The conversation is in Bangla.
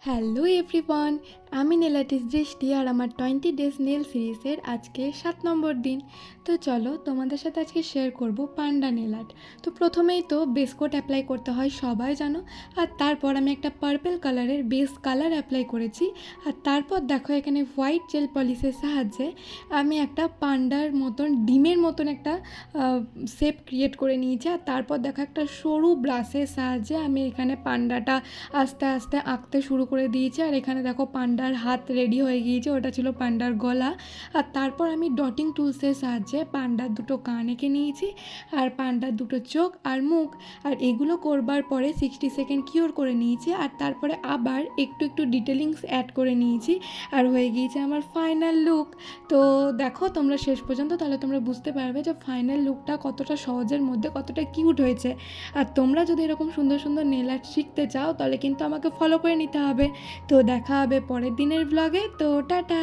হ্যালো এভরিওয়ান, আমি নেল আর্টিস্ট দৃষ্টি আর আমার 20 ডেজ নেল সিরিজের আজকে 7 নম্বর দিন। তো চলো তোমাদের সাথে আজকে শেয়ার করব পান্ডা নেল আর্ট। তো প্রথমেই তো বেস কোট অ্যাপ্লাই করতে হয়, সবাই জানো। আর তারপর আমি একটা পার্পল কালারের বেস কালার অ্যাপ্লাই করেছি। আর তারপর দেখো এখানে হোয়াইট জেল পলিশের সাহায্যে আমি একটা পান্ডার মতন ডিমের মতন একটা শেপ ক্রিয়েট করে নিয়েছি। আর তারপর দেখো একটা সরু ব্রাশের সাহায্যে আমি এখানে পান্ডাটা আস্তে আস্তে আঁকতে শুরু করে দিয়েছি। আর এখানে দেখো পান্ডার হাত রেডি হয়ে গিয়েছে, ওটা ছিল পান্ডার গলা। আর তারপর আমি ডটিং টুলসের সাহায্যে পান্ডার দুটো কান এঁকে নিয়েছি, আর পান্ডার দুটো চোখ আর মুখ। আর এগুলো করবার পরে 60 সেকেন্ড কিওর করে নিয়েছি। আর তারপরে আবার একটু একটু ডিটেলিংস অ্যাড করে নিয়েছি, আর হয়ে গিয়েছে আমার ফাইনাল লুক। তো দেখো তোমরা শেষ পর্যন্ত, তাহলে তোমরা বুঝতে পারবে যে ফাইনাল লুকটা কতটা সহজের মধ্যে কতটা কিউট হয়েছে। আর তোমরা যদি এরকম সুন্দর সুন্দর নেল আর্ট শিখতে চাও তাহলে কিন্তু আমাকে ফলো করে নিতে হবে। তো দেখা হবে পরের দিনের ব্লগে। তো টাটা।